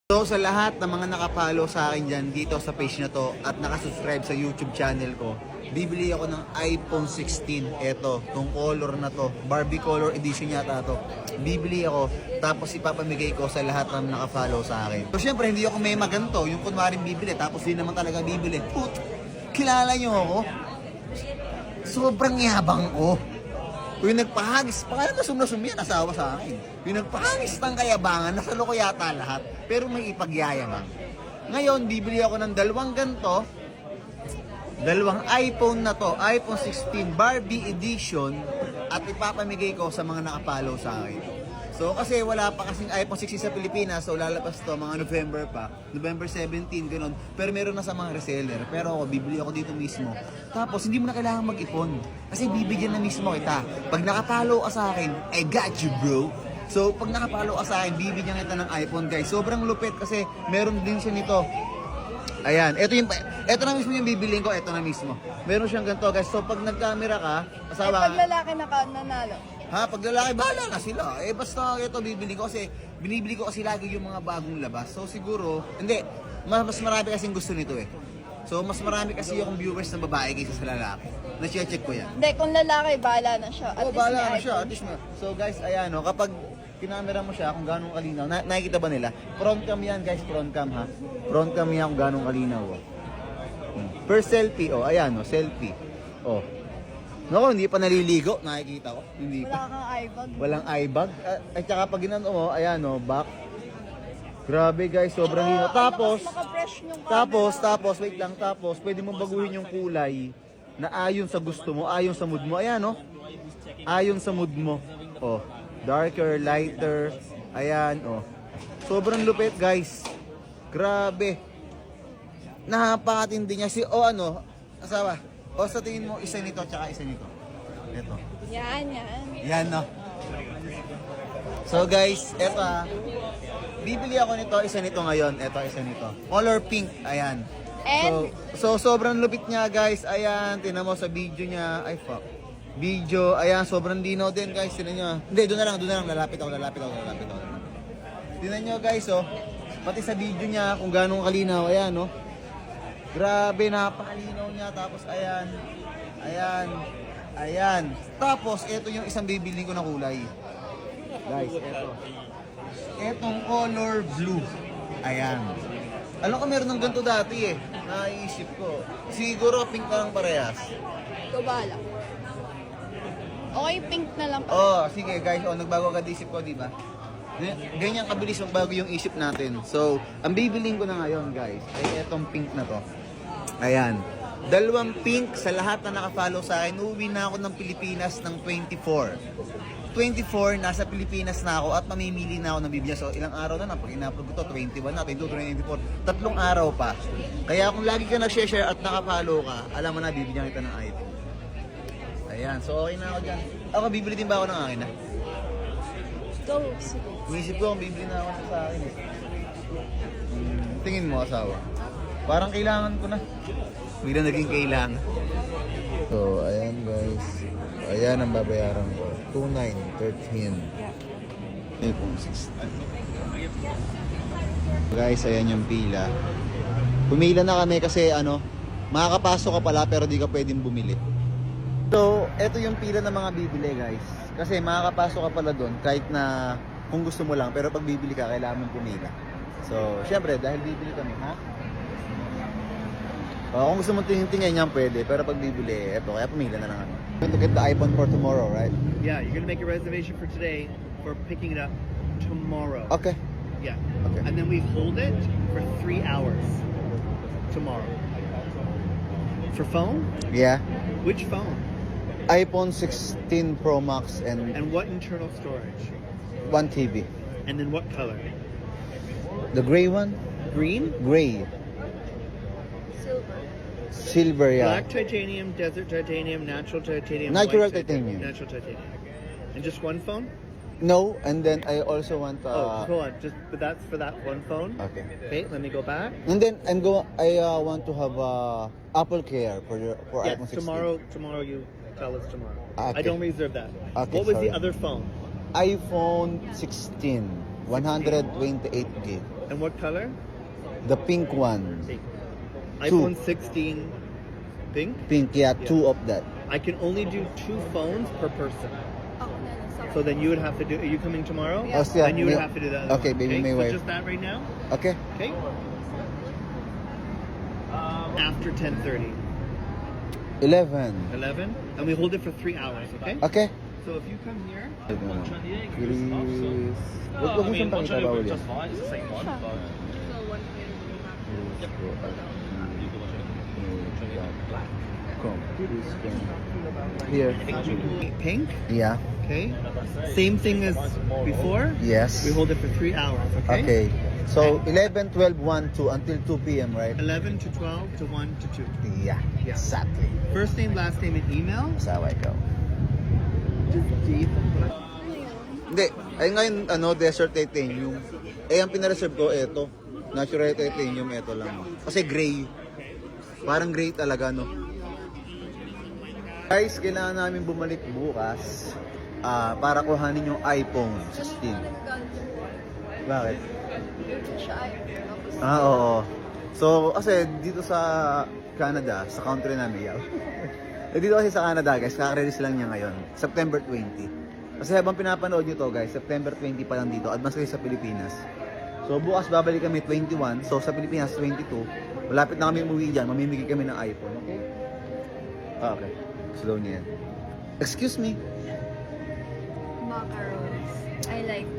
So sa lahat ng mga nakapalo sa akin dyan dito sa page na to at nakasubscribe sa YouTube channel ko, bibili ako ng iPhone 16. Eto, tong color na to, Barbie color edition yata to. Bibili ako, tapos ipapamigay ko sa lahat ng nakapalo sa akin. So syempre hindi ako may maganto, yung kunwaring bibili tapos di naman talaga bibili. Put, kilala nyo ako? Sobrang yabang ko. Yung nagpahagis, pakala nasum-nasum yan, asawa sa akin. Yung nagpahagis ng kayabangan, nasalo ko yata lahat, pero may ipagyayabang. Ngayon, bibili ako ng dalawang iPhone na to, iPhone 16 Barbie Edition, at ipapamigay ko sa mga nakapalo sa akin. So, kasi wala pa kasing iPhone 16 sa Pilipinas, so lalabas to mga November pa, November 17, ganun. Pero meron na sa mga reseller, pero ako, bibili ako dito mismo. Tapos, hindi mo na kailangan mag-ipon, kasi bibigyan na mismo kita. Pag nakapalo ka sa akin, I got you, bro. So, pag nakapalo ka sa akin, bibigyan kita ng iPhone, guys. Sobrang lupit kasi meron din siya nito. Ayan, ito na mismo yung bibiliin ko, ito na mismo. Meron siyang ganito, guys. So, pag nag-camera ka, asawa pag lalaki nanalo. Ha, pag lalaki, bahala na sila. Basta ito bibili ko kasi, binibili ko kasi lagi yung mga bagong labas. So, siguro, hindi, mas marami kasing gusto nito eh. So, mas marami kasi yung viewers na babae kaysa sa lalaki. Na-check ko yan. Hindi, kung lalaki, bahala na siya. At least Bahala may na siya, iPhone at least na. So, guys, ayan o, kapag kinamera mo siya kung gano'ng kalinaw, nakikita ba nila? Front cam yan, guys, front cam ha. Front cam yan kung gano'ng kalinaw o. Per selfie, o, ayan o, selfie. O. Naku, hindi pa naliligo, nakikita ko. Hindi Wala pa. kang iPhone. Walang eye bag. At saka pag ginano mo, ayan o, back. Grabe guys, sobrang lino. Tapos, wait lang, tapos, pwede mo baguhin yung kulay na ayon sa gusto mo, ayon sa mood mo. Ayan o. Ayon sa mood mo. O, darker, lighter. Ayan o. Sobrang lupit guys. Grabe. Napakatindi niya. Asawa. O sa tingin mo, isa nito tsaka isa nito. Ito. Yan. Yan no. So guys, eto bibili ako nito, isa nito ngayon. Eto, isa nito. Color pink, ayan. And? So sobrang lupit niya guys. Ayan, tinan mo sa video niya. Ay fuck. Video, ayan, sobrang dinaw din guys. Tinan niyo. Hindi, doon na lang. Lalapit ako. Tinan niyo guys, oh. Pati sa video niya kung gaano kalinaw. Ayan, oh. Grabe, napakalinaw niya. Tapos, ayan. Tapos, ito yung isang bibili ko na kulay. Guys, ito. Etong color blue. Ayan. Alam ko meron ng ganito dati eh. Naisip ko. Siguro pink na lang parehas. Ikaw bahala. Okay, pink na lang. Sige guys. Nagbago agad isip ko, di ba? Ganyan kabilis magbago yung isip natin. So, ang bibiling ko na ngayon guys, ay etong pink na to. Ayan. Dalawang pink sa lahat na nakafollow sa akin. Uuwi na ako ng Pilipinas ng 24. 24, nasa Pilipinas na ako at mamimili na ako ng bibili. So, ilang araw na pag in-upload ko to, 21 na, 22, 24. 3 araw pa. Kaya kung lagi ka nag-share at nakafollow ka, alam mo na, bibigyan kita ng iPhone. Ayan. So, okay na ako dyan. Ako, bibili din ba ako ng akin ha? Go, sige. Inisip ko, bibili na ako sa akin eh. Tingin mo, asawa. Parang kailangan ko na. Bigla naging kailangan. So, ayan guys. Ayan ang babayaran ko. 2,913. iPhone 16. Guys, ayan yung pila. Pumila na kami kasi makakapasok ka pala pero di ka pwedeng bumili. So, eto yung pila ng mga bibili guys. Kasi makakapasok ka pala doon kahit na kung gusto mo lang. Pero pag bibili ka, kailangan mong pumila. So, syempre, dahil bibili kami, ha? Kung gusto mong tingin-tingin yan, pwede. Pero pag bibili, eto, kaya pumila na lang kami. We're going to get the iPhone for tomorrow, right? Yeah, you're gonna make a reservation for today for picking it up tomorrow. Okay. Yeah. Okay. And then we hold it for 3 hours tomorrow. For phone? Yeah. Which phone? iPhone 16 Pro Max and And what internal storage? 1 TB. And then what color? The gray one? Green? Gray. Silver. Silver, yeah. Black titanium, desert titanium, natural titanium. Natural white titanium. Natural titanium. And just one phone? No, and then I also want Hold on. But that's for that one phone. Okay. Okay, let me go back. And then I want to have Apple Care for Yes, iPhone 16. tomorrow you tell us tomorrow. Okay. I don't reserve that. Okay, What was sorry. the other phone? iPhone 16, 128 gig. And what color? The pink one. Pink. Two. iPhone 16 pink. Pink, yeah, two of that. I can only do 2 phones per person. Oh, no. So then you would have to do. Are you coming tomorrow? Yeah. Oh, yeah, Then you would may- have to do that. Okay, baby, may so wave. just that right now. Okay. Okay. After 10:30, 11. 11, and we hold it for 3 hours. Okay. Okay. So if you come here, Chris. Huwag mo siyang pakita, bawal yan. So, one Here. pink. Yeah. Okay. Same thing as before. Yes. We hold it for 3 hours. Okay. Okay. So, 11, 12, 1, 2 until 2 p.m., right? 11 to 12 to 1 to 2. Yeah. Exactly. First name, last name, and email. Asawa ikaw. Steve. Hindi. Ay ngayon, desert titanium. Eh, ang pinareserve ko, eto. Natural titanium, eto lang. Kasi gray. Parang gray talaga, no? Guys, kailangan namin bumalik bukas para kuhanin yung iPhone 16. Bakit? Oo. So, kasi dito sa Canada, sa country namin, dito kasi sa Canada, guys, kaka-release lang niya ngayon. September 20. Kasi habang pinapanood nyo to, guys, September 20 pa lang dito. Advance kayo sa Pilipinas. So, bukas babalik kami 21. So, sa Pilipinas, 22. Malapit na kami umuwi dyan. Mamimigay kami ng iPhone, okay? Okay. Slow niya yan. Excuse me. Macarons. I like